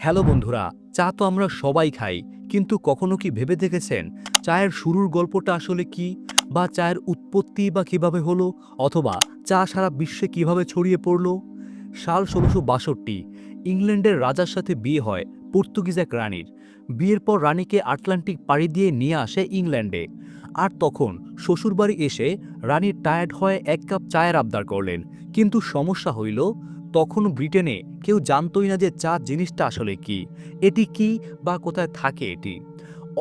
Hello বন্ধুরা, চা তো আমরা সবাই খাই, কিন্তু কখনো কি ভেবে দেখেছেন চায়ের শুরুর গল্পটা আসলে কি? বা চায়ের উৎপত্তি বা কিভাবে হলো? অথবা চা সারা বিশ্বে কিভাবে ছড়িয়ে পড়লো? সাল ১৬৬২, ইংল্যান্ডের রাজার সাথে বিয়ে হয় পর্তুগিজ এক রানীর। বিয়ের পর রানীকে আটলান্টিক পাড়ি দিয়ে নিয়ে আসে ইংল্যান্ডে। আর তখন শ্বশুরবাড়ি এসে রানী টায়ার্ড হয়ে এক কাপ চায়ের আবদার করলেন। কিন্তু সমস্যা হইল, তখন ব্রিটেনে কেউ জানতই না যে চা জিনিসটা আসলে কি, এটি কি বা কোথায় থাকে এটি।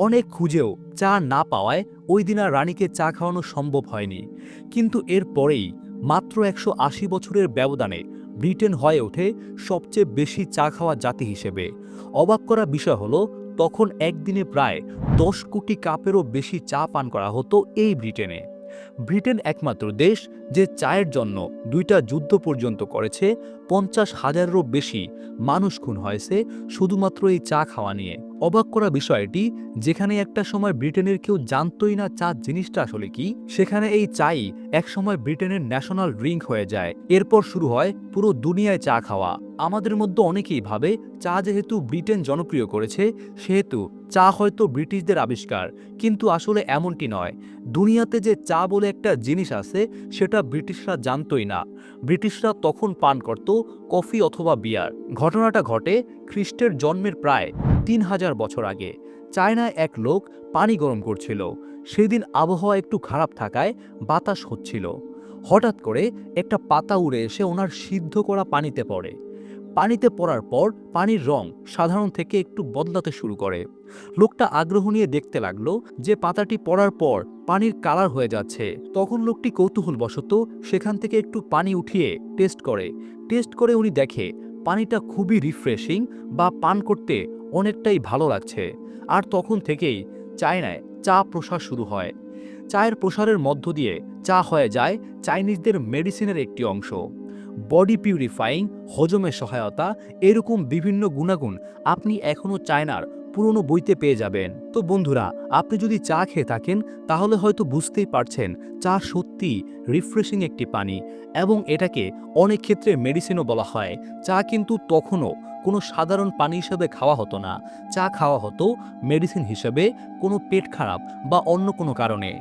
অনেক খুঁজেও চা না পাওয়ায় ওই দিন আর রানীকে চা খাওয়ানো সম্ভব হয়নি। কিন্তু এর পরেই মাত্র ১৮০ বছরের ব্যবধানে ব্রিটেন হয়ে ওঠে সবচেয়ে বেশি চা খাওয়া জাতি হিসেবে। অবাক করা বিষয় হলো, তখন একদিনে প্রায় ১০ কোটি কাপেরও বেশি চা পান করা হতো এই ব্রিটেনে। ব্রিটেন একমাত্র দেশ যে চায়ের জন্য ২টা যুদ্ধ পর্যন্ত করেছে, ৫০,০০০-এরও বেশি মানুষ খুন হয়েছে শুধুমাত্র এই চা খাওয়া নিয়ে। অবাক করা বিষয়টি, যেখানে একটা সময় ব্রিটেনের কেউ জানতই না চা জিনিসটা আসলে কি, সেখানে এই চাই একসময় ব্রিটেনের ন্যাশনাল ড্রিঙ্ক হয়ে যায়। এরপর শুরু হয় পুরো দুনিয়ায় চা খাওয়া। আমাদের মধ্যে অনেকেই ভাবে চা যেহেতু ব্রিটেন জনপ্রিয় করেছে, সেহেতু চা হয়তো ব্রিটিশদের আবিষ্কার, কিন্তু আসলে এমনটি নয়। দুনিয়াতে যে চা বলে একটা জিনিস আছে, সেটা ব্রিটিশরা জানতই না। ব্রিটিশরা তখন পান করত কফি অথবা বিয়ার। ঘটনাটা ঘটে খ্রিস্টের জন্মের প্রায় ৩,০০০ বছর আগে। চায়নায় এক লোক পানি গরম করছিল। সেদিন আবহাওয়া একটু খারাপ থাকায় বাতাস হচ্ছিল। হঠাৎ করে একটা পাতা উড়ে এসে ওনার সিদ্ধ করা পানিতে পড়ে। পানিতে পড়ার পর পানির রং সাধারণ থেকে একটু বদলাতে শুরু করে। লোকটা আগ্রহ নিয়ে দেখতে লাগলো যে পাতাটি পড়ার পর পানির কালার হয়ে যাচ্ছে। তখন লোকটি কৌতূহলবশত সেখান থেকে একটু পানি উঠিয়ে টেস্ট করে উনি দেখে পানিটা খুবই রিফ্রেশিং, বা পান করতে অনেকটাই ভালো লাগছে। আর তখন থেকেই চায়নায় চা প্রসার শুরু হয়। চায়ের প্রসারের মধ্য দিয়ে চা হয়ে যায় চাইনিজদের মেডিসিনের একটি অংশ। বডি পিউরিফাইং, হজমে সহায়তা, এরকম বিভিন্ন গুণাগুণ আপনি এখনও চায়নার পুরনো বইতে পেয়ে যাবেন। তো বন্ধুরা, আপনি যদি চা খেয়ে থাকেন তাহলে হয়তো বুঝতেই পারছেন চা সত্যি রিফ্রেশিং একটি পানি, এবং এটাকে অনেক ক্ষেত্রে মেডিসিনও বলা হয়। চা কিন্তু তখনও কোনো সাধারণ পানি হিসেবে খাওয়া হতো না। চা খাওয়া হতো মেডিসিন হিসেবে, কোনো পেট খারাপ বা অন্য কোনো কারণে।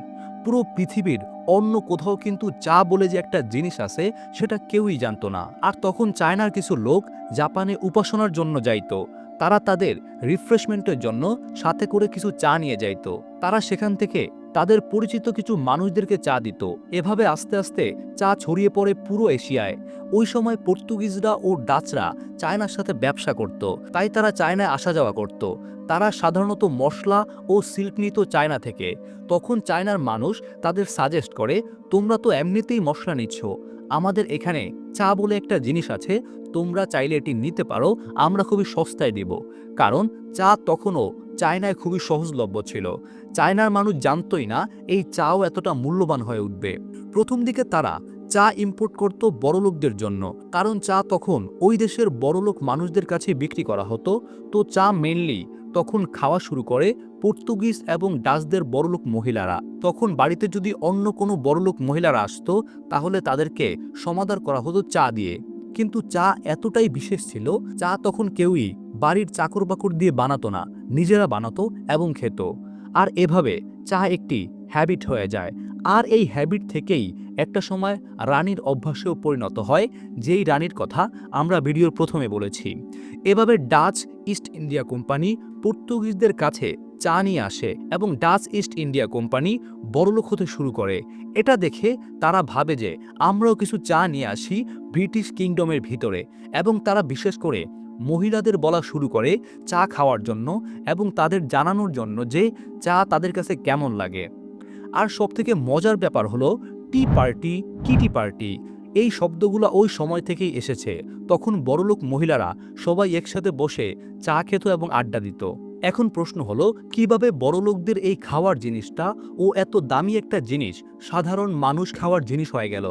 পুরো পৃথিবীর অন্য কোথাও কিন্তু চা বলে যে একটা জিনিস আছে, সেটা কেউই জানতো না। আর তখন চায়নার কিছু লোক জাপানে উপাসনার জন্য যাইতো। তারা তাদের রিফ্রেশমেন্টের জন্য সাথে করে কিছু চা নিয়ে যাইতো। তারা সেখান থেকে তাদের পরিচিত কিছু মানুষদেরকে চা দিত। এভাবে আস্তে আস্তে চা ছড়িয়ে পড়ে পুরো এশিয়ায়। ওই সময় পর্তুগিজরা ও ডাচরা চায়নার সাথে ব্যবসা করত, তাই তারা চায়নায় আসা যাওয়া করত। তারা সাধারণত মশলা ও সিল্ক নিত চায়না থেকে। তখন চায়নার মানুষ তাদের সাজেস্ট করে, তোমরা তো এমনিতেই মশলা নিচ্ছ, আমাদের এখানে চা বলে একটা জিনিস আছে, তোমরা চাইলে এটি নিতে পারো, আমরা খুবই সস্তায় দিব। কারণ চা তখনও চায়নায় খুবই সহজলভ্য ছিল। চায়নার মানুষ জানতই না এই চাও এতটা মূল্যবান হয়ে উঠবে। প্রথম দিকে তারা চা ইম্পোর্ট করত বড়লোকদের জন্য, কারণ চা তখন ওই দেশের বড়লোক মানুষদের কাছে বিক্রি করা হতো। তো চা মেনলি তখন খাওয়া শুরু করে পর্তুগিজ এবং ডাচদের বড়লোক মহিলারা। তখন বাড়িতে যদি অন্য কোনো বড়লোক মহিলারা আসতো, তাহলে তাদেরকে সমাদর করা হতো চা দিয়ে। কিন্তু চা এতটাই বিশেষ ছিল, চা তখন কেউই বাড়ির চাকর বাকর দিয়ে বানাতো না, নিজেরা বানাতো এবং খেত। আর এভাবে চা একটি হ্যাবিট হয়ে যায়। আর এই হ্যাবিট থেকেই একটা সময় রানীর অভ্যাসেও পরিণত হয়, যেই রানীর কথা আমরা ভিডিওর প্রথমে বলেছি। এভাবে ডাচ ইস্ট ইন্ডিয়া কোম্পানি পর্তুগিজদের কাছে চা নিয়ে আসে এবং ডাচ ইস্ট ইন্ডিয়া কোম্পানি বড়লোক হতে শুরু করে। এটা দেখে তারা ভাবে যে আমরাও কিছু চা নিয়ে আসি ব্রিটিশ কিংডমের ভিতরে, এবং তারা বিশেষ করে মহিলাদের বলা শুরু করে চা খাওয়ার জন্য এবং তাদের জানানোর জন্য যে চা তাদের কাছে কেমন লাগে। আর সবথেকে মজার ব্যাপার হলো টি পার্টি, কিটি পার্টি, এই শব্দগুলো ওই সময় থেকেই এসেছে। তখন বড়লোক মহিলারা সবাই একসাথে বসে চা খেত এবং আড্ডা দিত। এখন প্রশ্ন হলো, কিভাবে বড়লোকদের এই খাওয়ার জিনিসটা ও এত দামি একটা জিনিস সাধারণ মানুষ খাওয়ার জিনিস হয়ে গেল?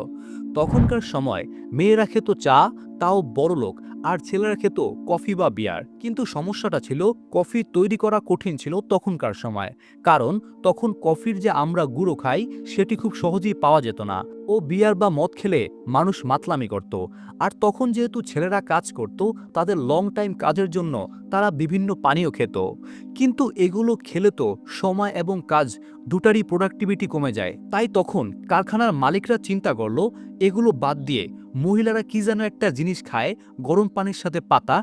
তখনকার সময় মেয়েরা খেত চা, তাও বড়লোক, আর ছেলেরা খেত কফি বা বিয়ার। কিন্তু সমস্যাটা ছিল কফি তৈরি করা কঠিন ছিল তখনকার সময়, কারণ তখন কফির যে আমরা গুঁড়ো খাই সেটি খুব সহজেই পাওয়া যেত না। ও বিয়ার বা মদ খেলে মানুষ মাতলামি করত। আর তখন যেহেতু ছেলেরা কাজ করত, তাদের লং টাইম কাজের জন্য তারা বিভিন্ন পানীয় খেত। কিন্তু এগুলো খেলে তো সময় এবং কাজ দুটারই প্রোডাক্টিভিটি কমে যায়। তাই তখন কারখানার মালিকরা চিন্তা করলো এগুলো বাদ দিয়ে মহিলারা কি যেন একটা জিনিস খায় গরম পানির সাথে পাতা,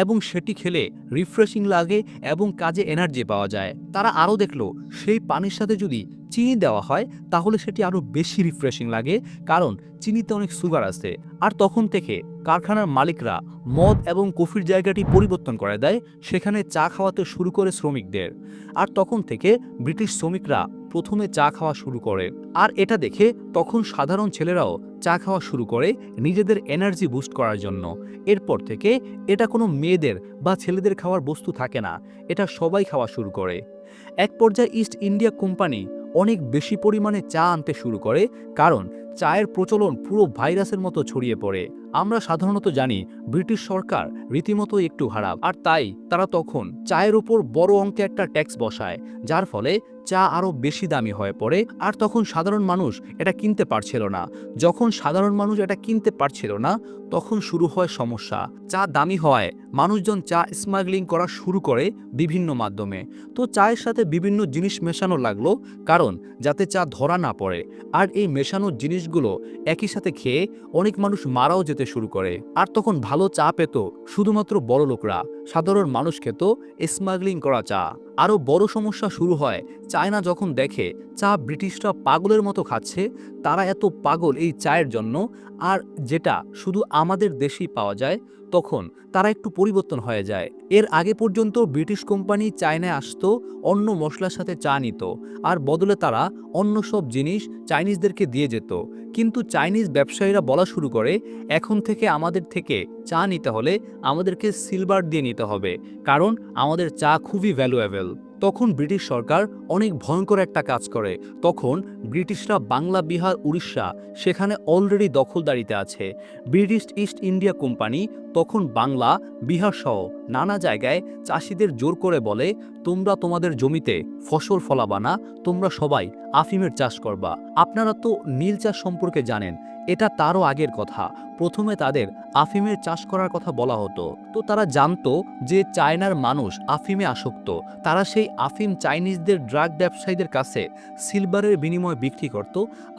এবং সেটি খেলে রিফ্রেশিং লাগে এবং কাজে এনার্জি পাওয়া যায়। তারা আরও দেখলো সেই পানির সাথে যদি চিনি দেওয়া হয় তাহলে সেটি আরও বেশি রিফ্রেশিং লাগে, কারণ চিনিতে অনেক সুগার আছে। আর তখন থেকে কারখানার মালিকরা মদ এবং কফির জায়গাটি পরিবর্তন করে দেয়, সেখানে চা খাওয়াতে শুরু করে শ্রমিকদের। আর তখন থেকে ব্রিটিশ শ্রমিকরা প্রথমে চা খাওয়া শুরু করে। আর এটা দেখে তখন সাধারণ ছেলেরাও চা খাওয়া শুরু করে নিজেদের এনার্জি বুস্ট করার জন্য। এরপর থেকে এটা কোনো মেয়েদের বা ছেলেদের খাওয়ার বস্তু থাকে না, এটা সবাই খাওয়া শুরু করে। এক পর্যায়ে ইস্ট ইন্ডিয়া কোম্পানি অনেক বেশি পরিমাণে চা আনতে শুরু করে, কারণ চায়ের প্রচলন পুরো ভাইরাসের মতো ছড়িয়ে পড়ে। আমরা সাধারণত জানি ব্রিটিশ সরকার রীতিমতো একটু খারাপ, আর তাই তারা তখন চায়ের উপর বড় অঙ্কে একটা ট্যাক্স বসায়, যার ফলে চা আরও বেশি দামি হয়ে পড়ে। আর তখন সাধারণ মানুষ এটা কিনতে পারছিল না। যখন সাধারণ মানুষ এটা কিনতে পারছিল না, তখন শুরু হয় সমস্যা। চা দামি হওয়ায় মানুষজন চা স্মাগলিং করা শুরু করে বিভিন্ন মাধ্যমে। তো চায়ের সাথে বিভিন্ন জিনিস মেশানো লাগলো, কারণ যাতে চা ধরা না পড়ে। আর এই মেশানো জিনিসগুলো একই সাথে খেয়ে অনেক মানুষ মারাও যেতে শুরু করে। আর তখন ভালো চা পেত শুধুমাত্র বড় লোকরা, সাধারণ মানুষ খেত স্মাগলিং করা চা। আরও বড় সমস্যা শুরু হয় চায়না যখন দেখে চা ব্রিটিশরা পাগলের মতো খাচ্ছে। তারা এত পাগল এই চায়ের জন্য, আর যেটা শুধু আমাদের দেশেই পাওয়া যায়, তখন তারা একটু পরিবর্তন হয়ে যায়। এর আগে পর্যন্ত ব্রিটিশ কোম্পানি চায়নায় আসতো, অন্য মশলার সাথে চা নিত, আর বদলে তারা অন্য সব জিনিস চাইনিজদেরকে দিয়ে যেত। কিন্তু চাইনিজ ব্যবসায়ীরা বলা শুরু করে এখন থেকে আমাদের থেকে চা নিতে হলে আমাদেরকে সিলভার দিয়ে নিতে হবে, কারণ আমাদের চা খুবই ভ্যালুয়েবল। তখন ব্রিটিশ সরকার অনেক ভয়ঙ্কর একটা কাজ করে। তখন ব্রিটিশরা বাংলা, বিহার, উড়িষ্যা সেখানে অলরেডি দখলদারিতে আছে। ব্রিটিশ ইস্ট ইন্ডিয়া কোম্পানি তখন বাংলা, বিহার সহ নানা জায়গায় চাষিদের জোর করে বলে, তোমরা তোমাদের জমিতে ফসল ফলাবা না, তোমরা সবাই আফিমের চাষ করবা। আপনারা তো নীল চাষ সম্পর্কে জানেন, এটা তারও আগের কথা। প্রথমে তাদের আফিমের চাষ করার কথা বলা হতো। তো তারা জানতো যে চায়নার মানুষ আফিমে আসক্ত। তারা সেই আফিম চাইনিজদের ড্রাগ ব্যবসায়ীদের কাছে সিলভারের বিনিময়ে বিক্রি করত,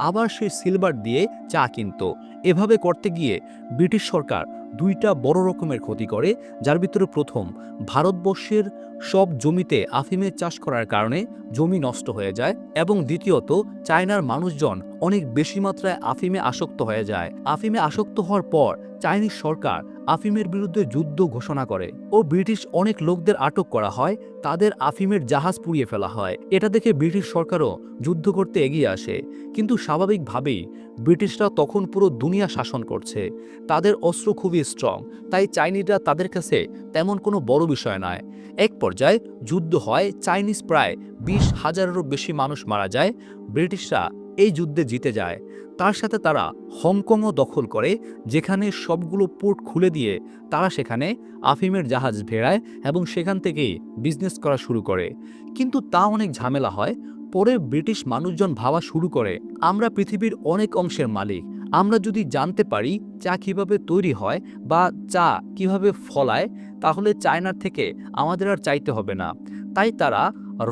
আবার সেই সিলভার দিয়ে চা কিনত। এভাবে করতে গিয়ে ব্রিটিশ সরকার দুইটা বড় রকমের ক্ষতি করে, যার ভিতরে প্রথম, ভারতবর্ষের সব জমিতে আফিমের চাষ করার কারণে জমি নষ্ট হয়ে যায়, এবং দ্বিতীয়ত চায়নার মানুষজন অনেক বেশি মাত্রায় আফিমে আসক্ত হয়ে যায়। আফিমে আসক্ত হওয়ার পর চাইনিজ সরকার আফিমের বিরুদ্ধে যুদ্ধ ঘোষণা করে ও ব্রিটিশ অনেক লোকদের আটক করা হয়, তাদের আফিমের জাহাজ পুড়িয়ে ফেলা হয়। এটা দেখে ব্রিটিশ সরকারও যুদ্ধ করতে এগিয়ে আসে। কিন্তু স্বাভাবিকভাবেই ব্রিটিশরা তখন পুরো দুনিয়া শাসন করছে, তাদের অস্ত্র খুবই স্ট্রং, তাই চাইনিজরা তাদের কাছে তেমন কোনো বড় বিষয় নয়। এক পর্যায়ে যুদ্ধ হয়, চাইনিজ প্রায় 20,000-এরও বেশি মানুষ মারা যায়। ব্রিটিশরা এই যুদ্ধে জিতে যায়। তার সাথে তারা হংকংও দখল করে, যেখানে সবগুলো পোর্ট খুলে দিয়ে তারা সেখানে আফিমের জাহাজ ভেড়ায় এবং সেখান থেকেই বিজনেস করা শুরু করে। কিন্তু তা অনেক ঝামেলা হয়। পরে ব্রিটিশ মানুষজন ভাবা শুরু করে, আমরা পৃথিবীর অনেক অংশের মালিক, আমরা যদি জানতে পারি চা কিভাবে তৈরি হয় বা চা কিভাবে ফলায়, তাহলে চায়নার থেকে আমাদের আর চাইতে হবে না। তাই তারা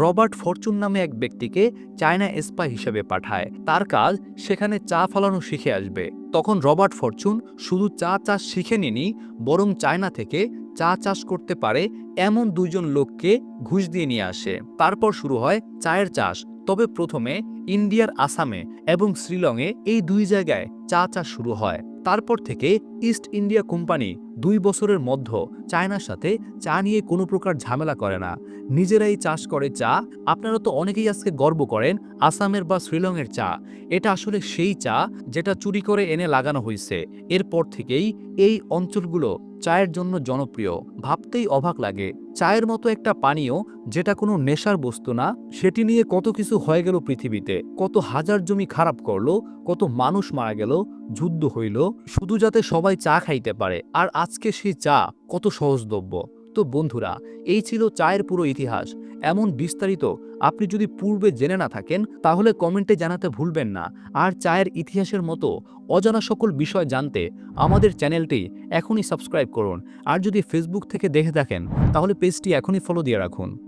রবার্ট ফরচুন নামে এক ব্যক্তিকে চায়না স্পাই হিসেবে পাঠায়। তার কাজ সেখানে চা ফলানো শিখে আসবে। তখন রবার্ট ফরচুন শুধু চা চাষ শিখে নিনি, বরং চায়না থেকে চা চাষ করতে পারে এমন দুইজন লোককে ঘুষ দিয়ে নিয়ে আসে। তারপর শুরু হয় চায়ের চাষ। তবে প্রথমে ইন্ডিয়ার আসামে এবং শ্রীলংয়ে, এই দুই জায়গায় চা চাষ শুরু হয়। তারপর থেকে ইস্ট ইন্ডিয়া কোম্পানি 2 বছরের মধ্যে চায়নার সাথে চা নিয়ে কোনো প্রকার ঝামেলা করে না, নিজেরাই চাষ করে চা। আপনারা তো অনেকেই আজকে গর্ব করেন আসামের বা শ্রীলংয়ের চা, এটা আসলে সেই চা যেটা চুরি করে এনে লাগানো হয়েছে। এরপর থেকেই এই অঞ্চলগুলো চায়ের জন্য জনপ্রিয়, ভাবতেই অবাক লাগে। চায়ের মতো একটা পানীয় যেটা কোনো নেশার বস্তু না, সেটি নিয়ে কত কিছু হয়ে গেল পৃথিবীতে, কত হাজার জমি খারাপ করলো, কত মানুষ মারা গেল, যুদ্ধ হইল, শুধু যাতে সবাই চা খাইতে পারে। আর আজকে সেই চা কত সহজলভ্য। তো বন্ধুরা, এই ছিল চায়ের পুরো ইতিহাস। এমন বিস্তারিত আপনি যদি পূর্বে জেনে না থাকেন তাহলে কমেন্টে জানাতে ভুলবেন না। আর চায়ের ইতিহাসের মতো অজানা সকল বিষয় জানতে আমাদের চ্যানেলটি এখনই সাবস্ক্রাইব করুন। আর যদি ফেসবুক থেকে দেখে থাকেন তাহলে পেজটি এখনই ফলো দিয়ে রাখুন।